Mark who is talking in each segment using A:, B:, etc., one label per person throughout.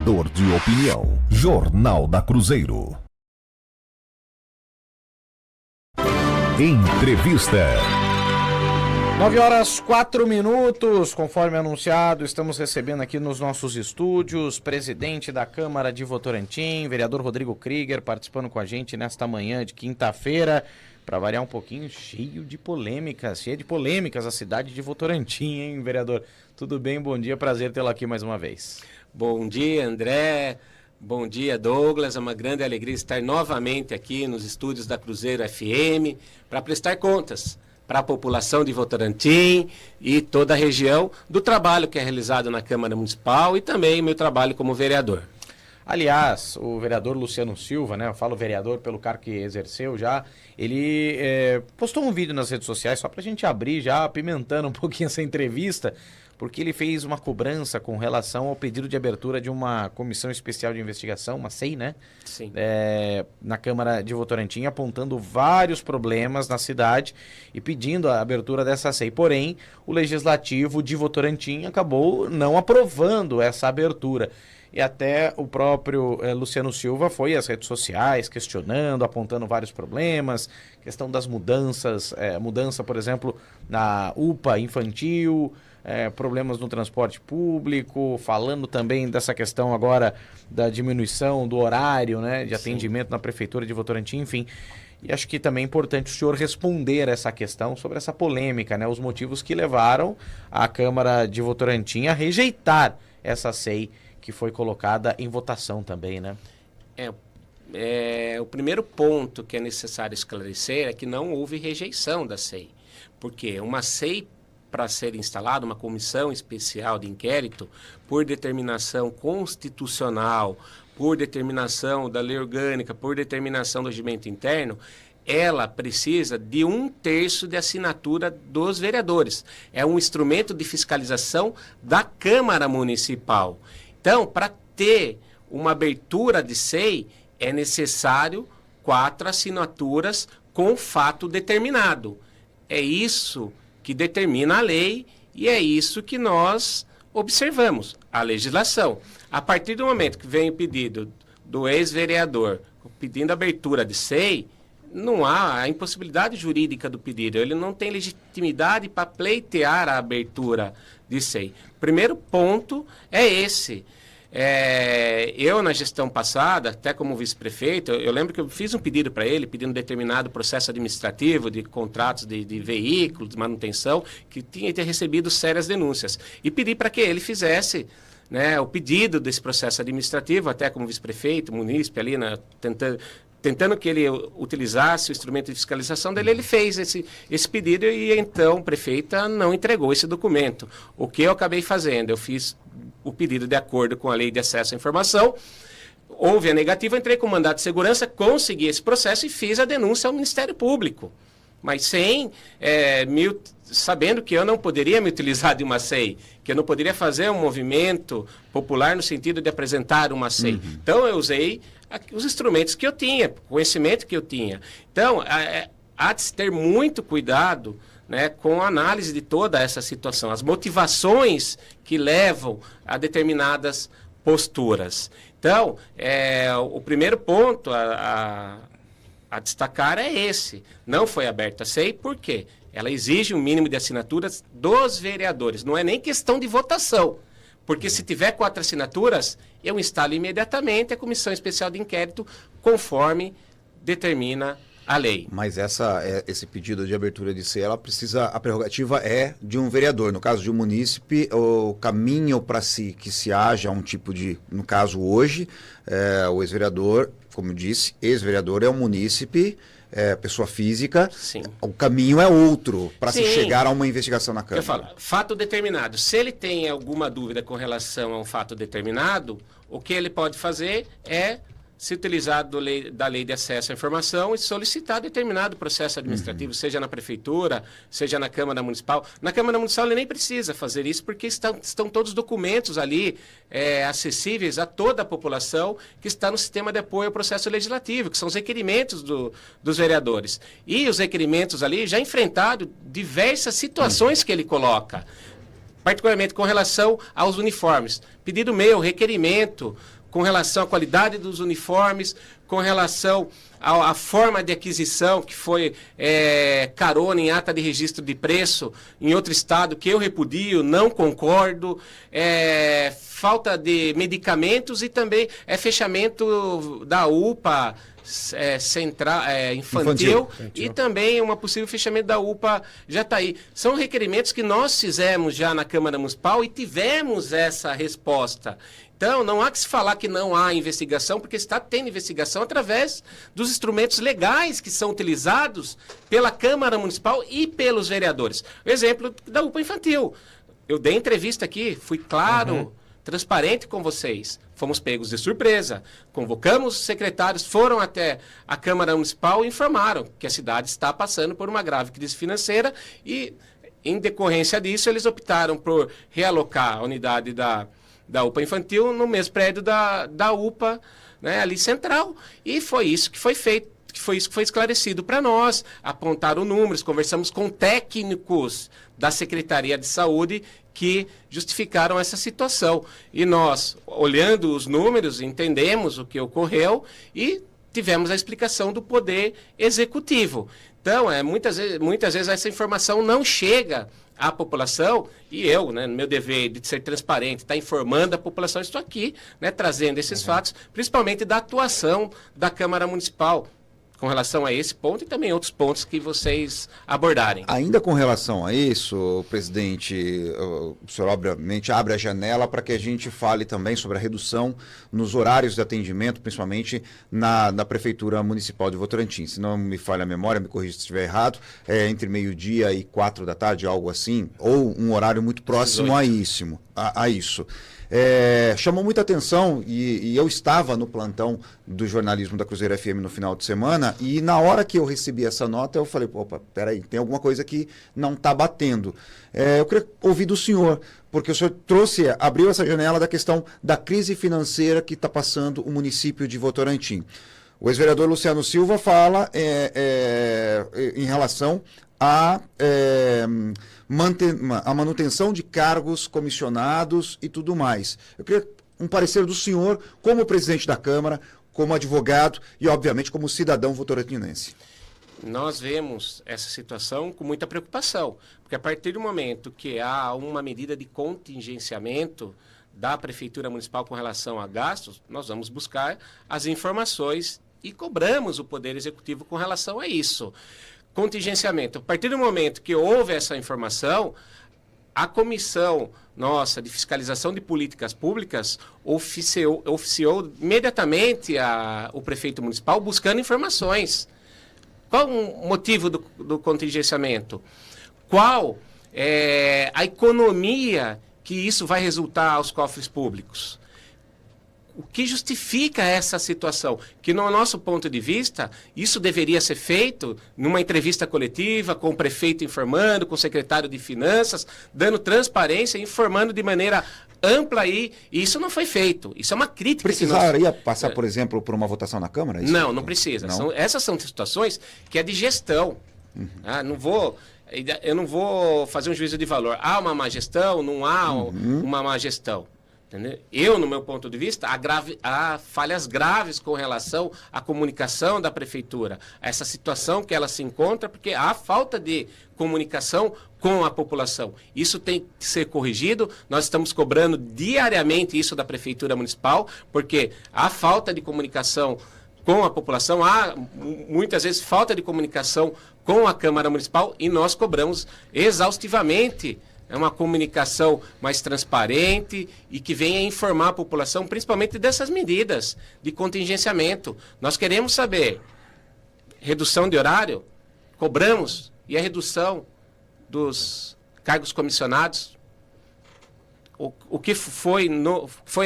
A: Formador de opinião. Jornal da Cruzeiro. Entrevista.
B: 9h04, conforme anunciado, estamos recebendo aqui nos nossos estúdios presidente da Câmara de Votorantim, vereador Rodrigo Krieger, participando com a gente nesta manhã de quinta-feira, para variar um pouquinho, cheia de polêmicas a cidade de Votorantim, hein, vereador? Tudo bem? Bom dia, prazer tê-lo aqui mais uma vez.
C: Bom dia, André. Bom dia, Douglas. É uma grande alegria estar novamente aqui nos estúdios da Cruzeiro FM para prestar contas para a população de Votorantim e toda a região do trabalho que é realizado na Câmara Municipal e também meu trabalho como vereador.
B: Aliás, o vereador Luciano Silva, né, eu falo vereador pelo cargo que exerceu já, ele postou um vídeo nas redes sociais, só para a gente abrir já, apimentando um pouquinho essa entrevista, porque ele fez uma cobrança com relação ao pedido de abertura de uma comissão especial de investigação, uma CEI, né?
C: Sim.
B: Na Câmara de Votorantim, apontando vários problemas na cidade e pedindo a abertura dessa CEI. Porém, o Legislativo de Votorantim acabou não aprovando essa abertura. E até o próprio Luciano Silva foi às redes sociais questionando, apontando vários problemas, questão das mudanças, mudança, por exemplo, na UPA infantil, problemas no transporte público, falando também dessa questão agora da diminuição do horário, né, de atendimento na Prefeitura de Votorantim, enfim. E acho que também é importante o senhor responder essa questão sobre essa polêmica, né, os motivos que levaram a Câmara de Votorantim a rejeitar essa CEI que foi colocada em votação também, né?
C: O primeiro ponto que é necessário esclarecer é que não houve rejeição da CEI. Porque uma CEI, para ser instalada, uma comissão especial de inquérito, por determinação constitucional, por determinação da lei orgânica, por determinação do regimento interno, ela precisa de 1/3 de assinatura dos vereadores. É um instrumento de fiscalização da Câmara Municipal. Então, para ter uma abertura de CEI, é necessário 4 assinaturas com fato determinado. É isso que determina a lei e é isso que nós observamos, a legislação. A partir do momento que vem o pedido do ex-vereador pedindo abertura de CEI, não há a impossibilidade jurídica do pedido. Ele não tem legitimidade para pleitear a abertura de CEI. Primeiro ponto é esse. Eu, na gestão passada, até como vice-prefeito, eu lembro que eu fiz um pedido para ele, pedindo determinado processo administrativo de contratos de veículos, de manutenção, que tinha recebido sérias denúncias. E pedi para que ele fizesse, né, o pedido desse processo administrativo, até como vice-prefeito, munícipe ali, tentando que ele utilizasse o instrumento de fiscalização dele, ele fez esse pedido e então a prefeita não entregou esse documento. O que eu acabei fazendo? Eu fiz o pedido de acordo com a lei de acesso à informação, houve a negativa, entrei com o mandato de segurança, consegui esse processo e fiz a denúncia ao Ministério Público. Mas sabendo que eu não poderia me utilizar de uma CEI, que eu não poderia fazer um movimento popular no sentido de apresentar uma CEI. Uhum. Então, eu usei os instrumentos que eu tinha, o conhecimento que eu tinha. Então, há de se ter muito cuidado, né, com a análise de toda essa situação, as motivações que levam a determinadas posturas. Então, o primeiro ponto a destacar é esse. Não foi aberta a CEI, por quê? Ela exige um mínimo de assinaturas dos vereadores. Não é nem questão de votação. Porque se tiver 4 assinaturas, eu instalo imediatamente a Comissão Especial de Inquérito, conforme determina a lei.
D: Mas esse pedido de abertura de CEI, a prerrogativa é de um vereador. No caso de um munícipe, o caminho para que se haja um tipo de, no caso hoje, o ex-vereador, como eu disse, ex-vereador é um munícipe, pessoa física.
C: Sim.
D: O caminho é outro para se chegar a uma investigação na Câmara.
C: Eu falo, fato determinado. Se ele tem alguma dúvida com relação a um fato determinado, o que ele pode fazer é se utilizar da lei de acesso à informação e solicitar determinado processo administrativo, seja na prefeitura, seja na Câmara Municipal. Na Câmara Municipal ele nem precisa fazer isso, porque estão todos os documentos ali acessíveis a toda a população que está no sistema de apoio ao processo legislativo, que são os requerimentos dos vereadores. E os requerimentos ali já enfrentaram diversas situações que ele coloca, particularmente com relação aos uniformes. Pedido meu, requerimento, com relação à qualidade dos uniformes, com relação à forma de aquisição, que foi carona em ata de registro de preço em outro estado, que eu repudio, não concordo, falta de medicamentos e também fechamento da UPA infantil e também uma possível fechamento da UPA Jataí. São requerimentos que nós fizemos já na Câmara Municipal e tivemos essa resposta. Então, não há que se falar que não há investigação, porque está tendo investigação através dos instrumentos legais que são utilizados pela Câmara Municipal e pelos vereadores. O exemplo da UPA infantil. Eu dei entrevista aqui, fui claro, transparente com vocês. Fomos pegos de surpresa. Convocamos os secretários, foram até a Câmara Municipal e informaram que a cidade está passando por uma grave crise financeira e, em decorrência disso, eles optaram por realocar a unidade da UPA infantil no mesmo prédio da UPA, né, ali central. E foi isso que foi feito, que foi isso que foi esclarecido para nós. Apontaram números, conversamos com técnicos da Secretaria de Saúde que justificaram essa situação. E nós, olhando os números, entendemos o que ocorreu e tivemos a explicação do Poder Executivo. Então, muitas vezes essa informação não chega à população, e eu, né, no meu dever de ser transparente, estar informando a população, estou aqui, né, trazendo esses fatos, principalmente da atuação da Câmara Municipal com relação a esse ponto e também outros pontos que vocês abordarem.
D: Ainda com relação a isso, presidente, o senhor obviamente abre a janela para que a gente fale também sobre a redução nos horários de atendimento, principalmente na Prefeitura Municipal de Votorantim. Se não me falha a memória, me corrija se estiver errado, entre meio-dia e 4 da tarde, algo assim, ou um horário muito próximo a isso. Chamou muita atenção e eu estava no plantão do jornalismo da Cruzeiro FM no final de semana e na hora que eu recebi essa nota eu falei, opa, peraí, tem alguma coisa que não está batendo. Eu queria ouvir do senhor, porque o senhor abriu essa janela da questão da crise financeira que está passando o município de Votorantim. O ex-vereador Luciano Silva fala em relação a manutenção de cargos comissionados e tudo mais. Eu queria um parecer do senhor como presidente da Câmara, como advogado e, obviamente, como cidadão votorantinense.
C: Nós vemos essa situação com muita preocupação, porque a partir do momento que há uma medida de contingenciamento da Prefeitura Municipal com relação a gastos, nós vamos buscar as informações e cobramos o Poder Executivo com relação a isso. Contingenciamento. A partir do momento que houve essa informação, a comissão nossa de fiscalização de políticas públicas oficiou imediatamente o prefeito municipal buscando informações. Qual o motivo do contingenciamento? Qual a economia que isso vai resultar aos cofres públicos? O que justifica essa situação? Que, no nosso ponto de vista, isso deveria ser feito numa entrevista coletiva, com o prefeito informando, com o secretário de Finanças, dando transparência, informando de maneira ampla aí, e isso não foi feito. Isso é uma crítica.
D: Precisaria passar, por exemplo, por uma votação na Câmara? Isso?
C: Não precisa.
D: Não?
C: Essas são situações que é de gestão. Eu não vou fazer um juízo de valor. Há uma má gestão, não há uma má gestão. Entendeu? Eu, no meu ponto de vista, há falhas graves com relação à comunicação da Prefeitura. Essa situação que ela se encontra, porque há falta de comunicação com a população. Isso tem que ser corrigido. Nós estamos cobrando diariamente isso da Prefeitura Municipal, porque há falta de comunicação com a população, há muitas vezes falta de comunicação com a Câmara Municipal e nós cobramos exaustivamente uma comunicação mais transparente e que venha informar a população, principalmente dessas medidas de contingenciamento. Nós queremos saber, redução de horário, cobramos, e a redução dos cargos comissionados, o que foi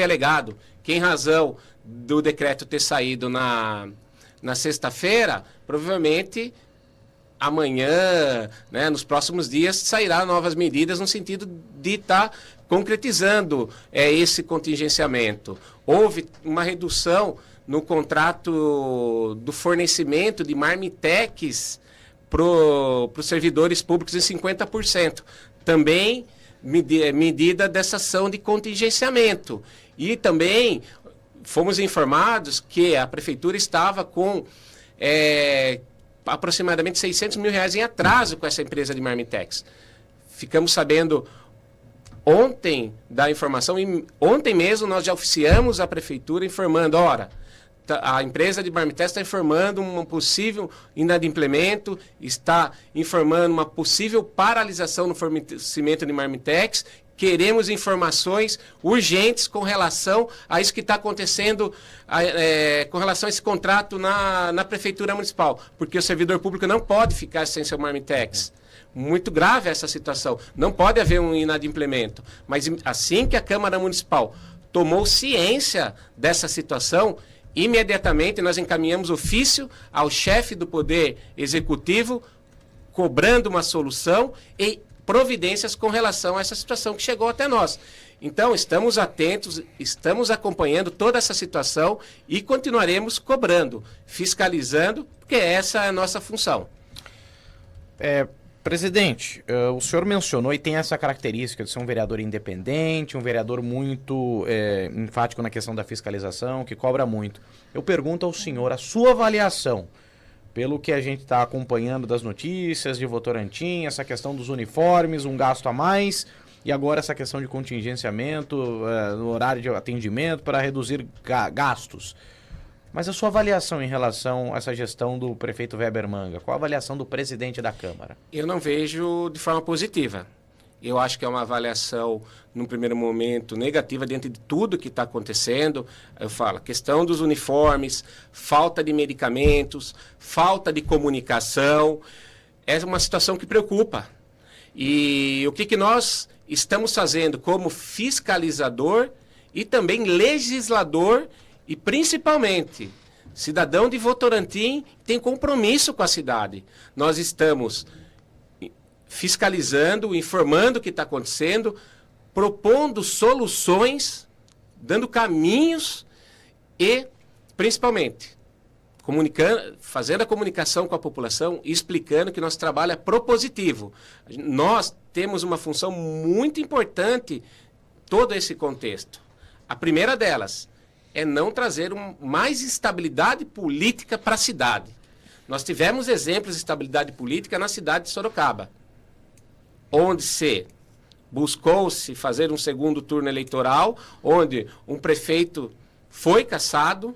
C: alegado, que em razão do decreto ter saído na sexta-feira, provavelmente amanhã, né, nos próximos dias, sairá novas medidas no sentido de estar concretizando esse contingenciamento. Houve uma redução no contrato do fornecimento de marmitex para os servidores públicos em 50%. Também medida dessa ação de contingenciamento. E também fomos informados que a prefeitura estava com aproximadamente R$600 mil em atraso com essa empresa de Marmitex. Ficamos sabendo ontem da informação, e ontem mesmo nós já oficiamos a prefeitura informando, a empresa de Marmitex está informando um possível inadimplemento, está informando uma possível paralisação no fornecimento de Marmitex. Queremos informações urgentes com relação a isso que está acontecendo, com relação a esse contrato na Prefeitura Municipal, porque o servidor público não pode ficar sem seu Marmitex. Muito grave essa situação. Não pode haver um inadimplemento. Mas assim que a Câmara Municipal tomou ciência dessa situação, imediatamente nós encaminhamos ofício ao chefe do Poder Executivo, cobrando uma solução e providências com relação a essa situação que chegou até nós. Então, estamos atentos, estamos acompanhando toda essa situação e continuaremos cobrando, fiscalizando, porque essa é a nossa função.
B: Presidente, o senhor mencionou e tem essa característica de ser um vereador independente, um vereador muito enfático na questão da fiscalização, que cobra muito. Eu pergunto ao senhor a sua avaliação, pelo que a gente está acompanhando das notícias de Votorantim, essa questão dos uniformes, um gasto a mais, e agora essa questão de contingenciamento no horário de atendimento para reduzir gastos. Mas a sua avaliação em relação a essa gestão do prefeito Weber Manga, qual a avaliação do presidente da Câmara?
C: Eu não vejo de forma positiva. Eu acho que é uma avaliação, num primeiro momento, negativa diante de tudo que está acontecendo. Eu falo, questão dos uniformes, falta de medicamentos, falta de comunicação. É uma situação que preocupa. E o que nós estamos fazendo como fiscalizador e também legislador e, principalmente, cidadão de Votorantim tem compromisso com a cidade. Nós estamos fiscalizando, informando o que está acontecendo, propondo soluções, dando caminhos e, principalmente, fazendo a comunicação com a população e explicando que nosso trabalho é propositivo. Nós temos uma função muito importante em todo esse contexto. A primeira delas é não trazer mais estabilidade política para a cidade. Nós tivemos exemplos de estabilidade política na cidade de Sorocaba, onde buscou-se fazer um segundo turno eleitoral, onde um prefeito foi cassado,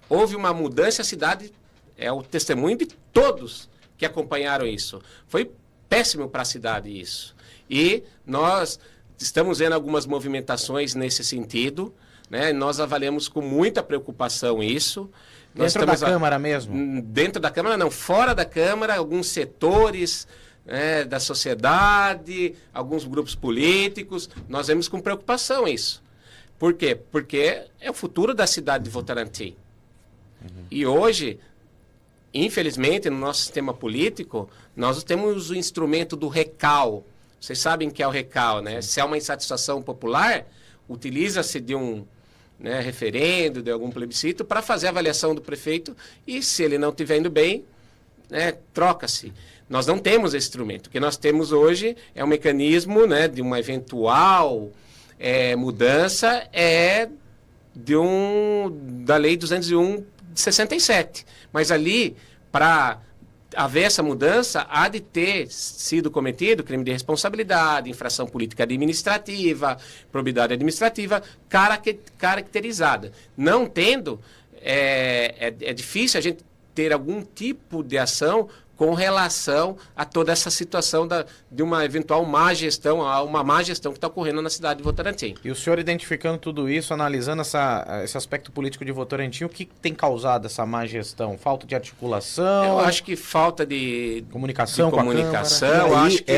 C: houve uma mudança, a cidade é o testemunho de todos que acompanharam isso. Foi péssimo para a cidade isso. E nós estamos vendo algumas movimentações nesse sentido, né? Nós avaliamos com muita preocupação isso.
B: Dentro da Câmara mesmo?
C: Dentro da Câmara não, fora da Câmara, alguns setores da sociedade, alguns grupos políticos, nós vemos com preocupação isso. Por quê? Porque é o futuro da cidade de Votorantim. E hoje, infelizmente, no nosso sistema político, nós temos o instrumento do RECAL. Vocês sabem que é o RECAL, né? Se há uma insatisfação popular, utiliza-se de um referendo, de algum plebiscito, para fazer a avaliação do prefeito, e se ele não estiver indo bem, troca-se. Nós não temos esse instrumento. O que nós temos hoje é um mecanismo de uma eventual mudança da Lei 201 de 67. Mas ali, para haver essa mudança, há de ter sido cometido crime de responsabilidade, infração política administrativa, probidade administrativa, caracterizada. Não tendo, é difícil a gente ter algum tipo de ação com relação a toda essa situação de uma eventual má gestão, uma má gestão que está ocorrendo na cidade de Votorantim.
B: E o senhor identificando tudo isso, analisando esse aspecto político de Votorantim, o que tem causado essa má gestão? Falta de articulação?
C: Eu acho que falta de
B: comunicação.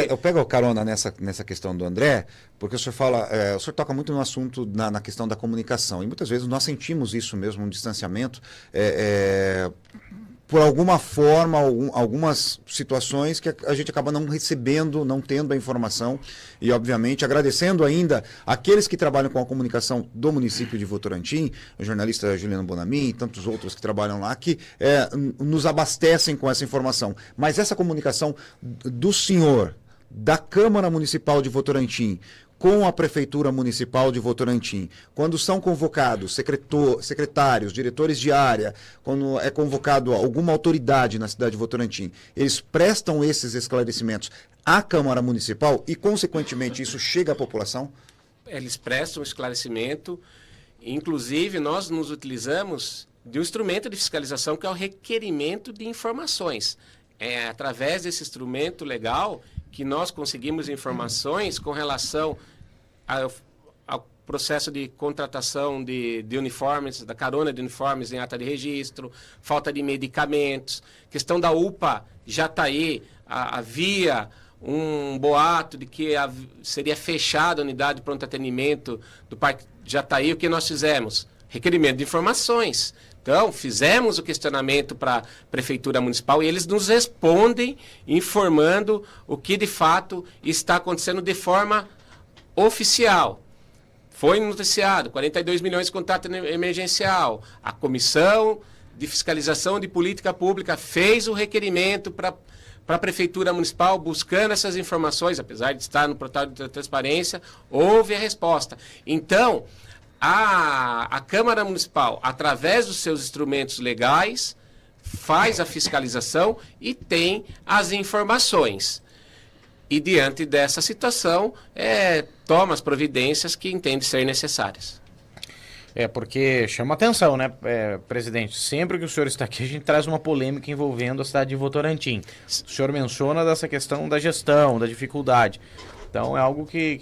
D: Eu pego a carona nessa questão do André, porque o senhor fala, o senhor toca muito no assunto, na questão da comunicação, e muitas vezes nós sentimos isso mesmo, um distanciamento, por alguma forma, algumas situações que a gente acaba não recebendo, não tendo a informação, e obviamente agradecendo ainda aqueles que trabalham com a comunicação do município de Votorantim, a jornalista Juliana Bonamin e tantos outros que trabalham lá, que nos abastecem com essa informação. Mas essa comunicação do senhor, da Câmara Municipal de Votorantim, com a Prefeitura Municipal de Votorantim. Quando são convocados secretários, diretores de área, quando é convocado alguma autoridade na cidade de Votorantim, eles prestam esses esclarecimentos à Câmara Municipal e, consequentemente, isso chega à população?
C: Eles prestam esclarecimento, inclusive nós nos utilizamos de um instrumento de fiscalização que é o requerimento de informações. É através desse instrumento legal que nós conseguimos informações com relação ao processo de contratação de uniformes, da carona de uniformes em ata de registro, falta de medicamentos, questão da UPA Jataí, havia um boato de que seria fechada a unidade de pronto atendimento do Parque Jataí. O que nós fizemos? Requerimento de informações. Então, fizemos o questionamento para a Prefeitura Municipal e eles nos respondem informando o que de fato está acontecendo de forma oficial. Foi noticiado, 42 milhões de contrato emergencial. A Comissão de Fiscalização de Política Pública fez o requerimento para a Prefeitura Municipal buscando essas informações, apesar de estar no portal de transparência, houve a resposta. Então, a Câmara Municipal, através dos seus instrumentos legais, faz a fiscalização e tem as informações. E, diante dessa situação, toma as providências que entende ser necessárias.
B: Porque chama atenção, né, presidente? Sempre que o senhor está aqui, a gente traz uma polêmica envolvendo a cidade de Votorantim. O senhor menciona dessa questão da gestão, da dificuldade. Então é algo que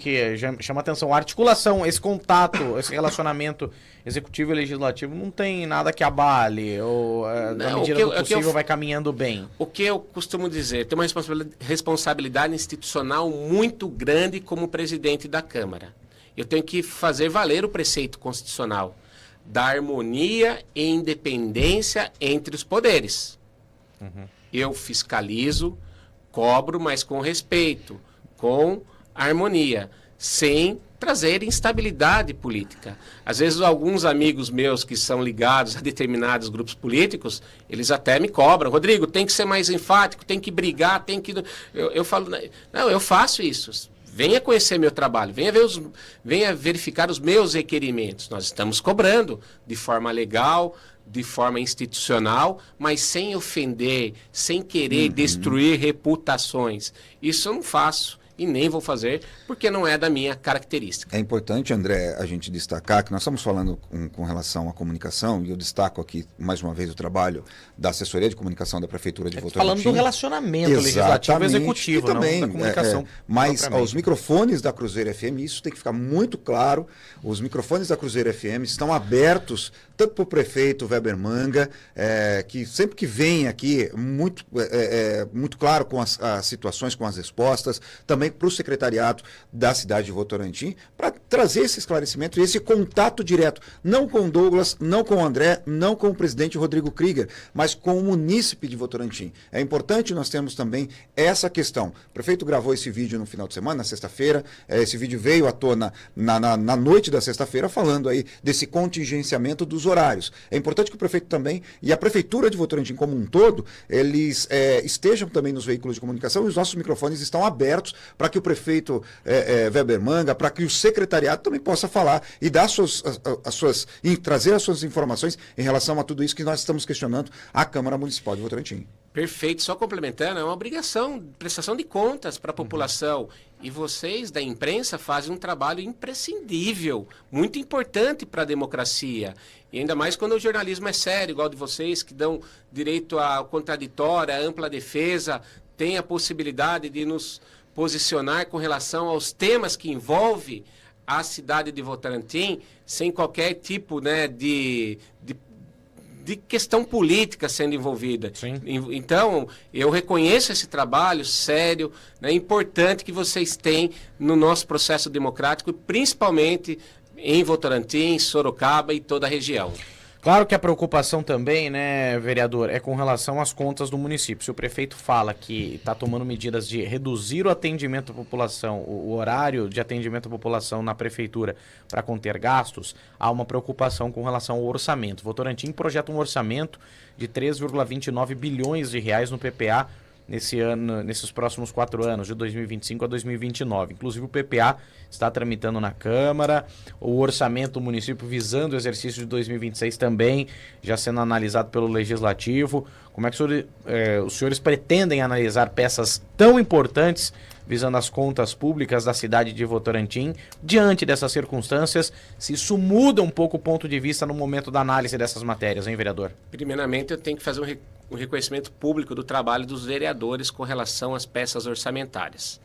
B: chama atenção. A articulação, esse contato, esse relacionamento executivo e legislativo não tem nada que abale, ou na medida do possível vai caminhando bem.
C: O que eu costumo dizer, tem uma responsabilidade institucional muito grande como presidente da Câmara. Eu tenho que fazer valer o preceito constitucional da harmonia e independência entre os poderes. Eu fiscalizo, cobro, mas com respeito, com harmonia, sem trazer instabilidade política. Às vezes, alguns amigos meus que são ligados a determinados grupos políticos, eles até me cobram. Rodrigo, tem que ser mais enfático, tem que brigar, tem que... Eu falo, não, eu faço isso. Venha conhecer meu trabalho, venha verificar os meus requerimentos. Nós estamos cobrando de forma legal, de forma institucional, mas sem ofender, sem querer destruir reputações. Isso eu não faço. E nem vou fazer, porque não é da minha característica. É
D: importante, André, a gente destacar que nós estamos falando com relação à comunicação, e eu destaco aqui, mais uma vez, o trabalho da assessoria de comunicação da Prefeitura de Votorantim.
B: Falando do relacionamento legislativo e executivo,
D: também,
B: não da comunicação.
D: Mas aos microfones da Cruzeiro FM, isso tem que ficar muito claro, os microfones da Cruzeiro FM estão abertos, tanto para o prefeito Weber Manga, que sempre que vem aqui, muito claro com as situações, com as respostas, também para o secretariado da cidade de Votorantim, para trazer esse esclarecimento e esse contato direto, não com o Douglas, não com o André, não com o presidente Rodrigo Krieger, mas com o munícipe de Votorantim. É importante nós termos também essa questão. O prefeito gravou esse vídeo no final de semana, na sexta-feira, esse vídeo veio à tona na noite da sexta-feira, falando aí desse contingenciamento dos horários. É importante que o prefeito também, e a Prefeitura de Votorantim como um todo, eles estejam também nos veículos de comunicação, e os nossos microfones estão abertos para que o prefeito Weber Manga, para que o secretariado também possa falar e dar trazer as suas informações em relação a tudo isso que nós estamos questionando a Câmara Municipal de Votorantim.
C: Perfeito, só complementando, é uma obrigação, prestação de contas para a população. E vocês da imprensa fazem um trabalho imprescindível, muito importante para a democracia. E ainda mais quando o jornalismo é sério, igual de vocês, que dão direito ao contraditório, à ampla defesa, tem a possibilidade de nos posicionar com relação aos temas que envolvem a cidade de Votorantim, sem qualquer tipo, né, de questão política sendo envolvida.
B: Sim.
C: Então, eu reconheço esse trabalho sério, né, importante que vocês têm no nosso processo democrático, principalmente em Votorantim, Sorocaba e toda a região.
B: Claro que a preocupação também, né, vereador, é com relação às contas do município. Se o prefeito fala que está tomando medidas de reduzir o atendimento à população, o horário de atendimento à população na prefeitura para conter gastos, há uma preocupação com relação ao orçamento. Votorantim projeta um orçamento de 3,29 bilhões de reais no PPA nesse ano, nesses próximos 4 anos, de 2025 a 2029. Inclusive o PPA está tramitando na Câmara, o orçamento do município visando o exercício de 2026 também, já sendo analisado pelo Legislativo. Como é que os senhores pretendem analisar peças tão importantes visando as contas públicas da cidade de Votorantim, diante dessas circunstâncias, se isso muda um pouco o ponto de vista no momento da análise dessas matérias, hein, vereador?
C: Primeiramente, eu tenho que fazer um reconhecimento público do trabalho dos vereadores com relação às peças orçamentárias.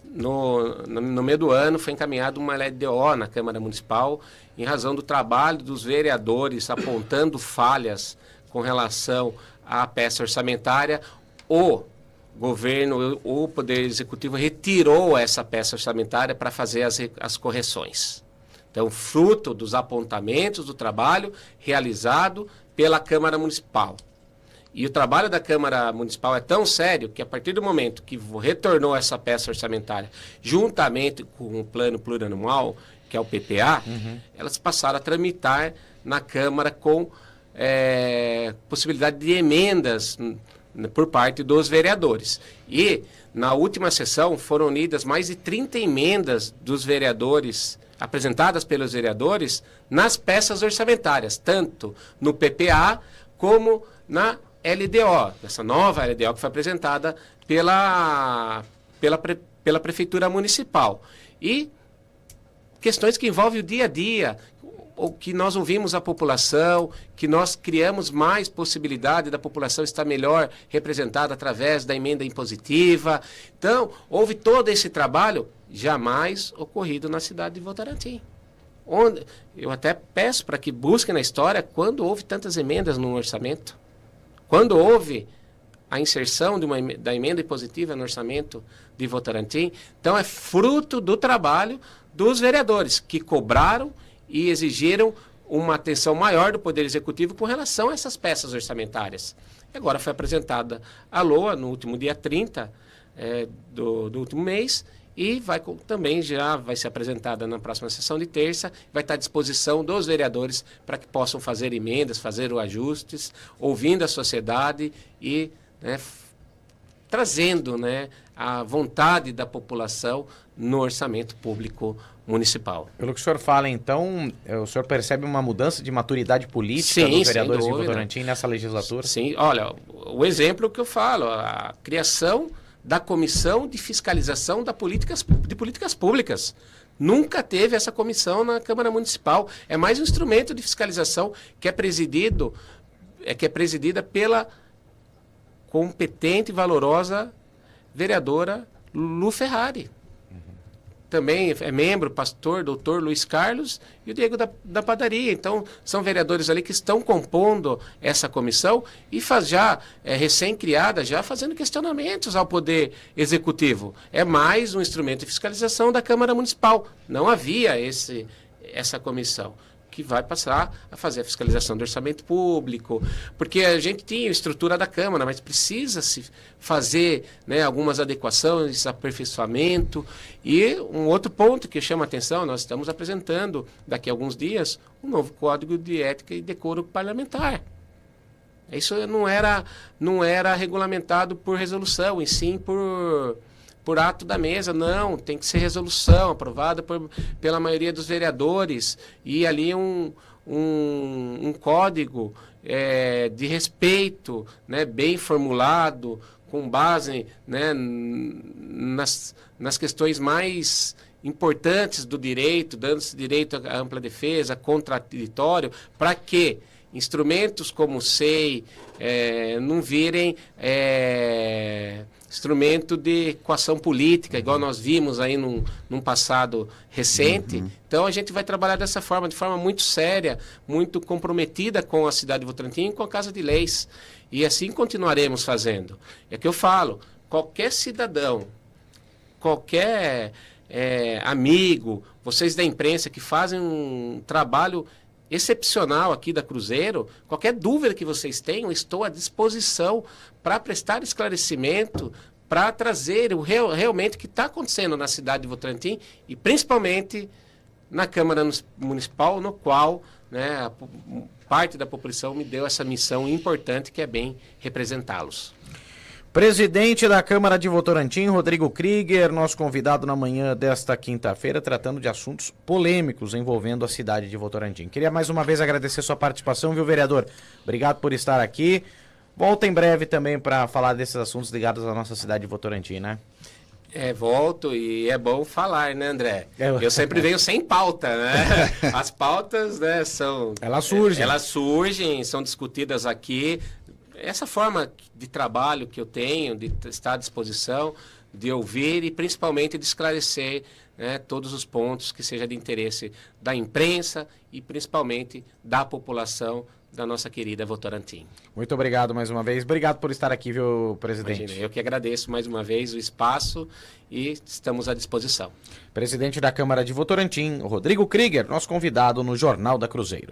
C: No meio do ano foi encaminhada uma LDO na Câmara Municipal em razão do trabalho dos vereadores apontando falhas com relação à peça orçamentária. O governo, o Poder Executivo retirou essa peça orçamentária para fazer as correções. Então, fruto dos apontamentos do trabalho realizado pela Câmara Municipal. E o trabalho da Câmara Municipal é tão sério que a partir do momento que retornou essa peça orçamentária, juntamente com o Plano Plurianual, que é o PPA, elas passaram a tramitar na Câmara com possibilidade de emendas por parte dos vereadores. E, na última sessão, foram unidas mais de 30 emendas dos vereadores, apresentadas pelos vereadores, nas peças orçamentárias, tanto no PPA como na LDO, essa nova LDO que foi apresentada pela Prefeitura Municipal. E questões que envolvem o dia a dia, o que nós ouvimos a população, que nós criamos mais possibilidade da população estar melhor representada através da emenda impositiva. Então, houve todo esse trabalho jamais ocorrido na cidade de Votorantim. Onde eu até peço para que busquem na história quando houve tantas emendas no orçamento. Quando houve a inserção da emenda impositiva no orçamento de Votorantim. Então, é fruto do trabalho dos vereadores, que cobraram e exigiram uma atenção maior do Poder Executivo com relação a essas peças orçamentárias. E agora foi apresentada a LOA no último dia 30 do último mês e também já vai ser apresentada na próxima sessão de terça, vai estar à disposição dos vereadores para que possam fazer emendas, fazer os ajustes, ouvindo a sociedade e trazendo a vontade da população no orçamento público municipal.
B: Pelo que o senhor fala, então, o senhor percebe uma mudança de maturidade política dos vereadores de Votorantim nessa legislatura?
C: Sim, olha, o exemplo que eu falo, a criação da Comissão de Fiscalização de Políticas Públicas. Nunca teve essa comissão na Câmara Municipal. É mais um instrumento de fiscalização que é presidida pela competente e valorosa vereadora Lu Ferrari. Também é membro, pastor, doutor Luiz Carlos e o Diego da Padaria. Então, são vereadores ali que estão compondo essa comissão e recém-criada, já fazendo questionamentos ao Poder Executivo. É mais um instrumento de fiscalização da Câmara Municipal. Não havia essa comissão que vai passar a fazer a fiscalização do orçamento público, porque a gente tinha a estrutura da Câmara, mas precisa-se fazer algumas adequações, aperfeiçoamento. E um outro ponto que chama a atenção, nós estamos apresentando daqui a alguns dias um novo Código de Ética e Decoro Parlamentar. Isso não era regulamentado por resolução, e sim por ato da mesa. Não, tem que ser resolução aprovada pela maioria dos vereadores e ali um código de respeito, bem formulado, com base nas questões mais importantes do direito, dando-se direito à ampla defesa, contraditório, para que instrumentos como o SEI não virem instrumento de coação política, igual nós vimos aí num passado recente. Então, a gente vai trabalhar dessa forma, de forma muito séria, muito comprometida com a cidade de Votorantim e com a Casa de Leis. E assim continuaremos fazendo. É que eu falo, qualquer cidadão, qualquer amigo, vocês da imprensa que fazem um trabalho excepcional aqui da Cruzeiro, qualquer dúvida que vocês tenham, estou à disposição para prestar esclarecimento, para trazer realmente o que está acontecendo na cidade de Votorantim e principalmente na Câmara Municipal, no qual parte da população me deu essa missão importante que é bem representá-los.
B: Presidente da Câmara de Votorantim, Rodrigo Krieger, nosso convidado na manhã desta quinta-feira, tratando de assuntos polêmicos envolvendo a cidade de Votorantim. Queria mais uma vez agradecer sua participação, viu, vereador? Obrigado por estar aqui. Volta em breve também para falar desses assuntos ligados à nossa cidade de Votorantim, né?
C: Volto e é bom falar, né, André? Eu sempre venho sem pauta, né? As pautas, né, são...
B: Elas surgem.
C: Elas surgem, são discutidas aqui. Essa forma de trabalho que eu tenho, de estar à disposição, de ouvir e principalmente de esclarecer, né, todos os pontos que seja de interesse da imprensa e principalmente da população da nossa querida Votorantim.
B: Muito obrigado mais uma vez. Obrigado por estar aqui, viu, presidente?
C: Imagina, eu que agradeço mais uma vez o espaço e estamos à disposição.
B: Presidente da Câmara de Votorantim, Rodrigo Krieger, nosso convidado no Jornal da Cruzeiro.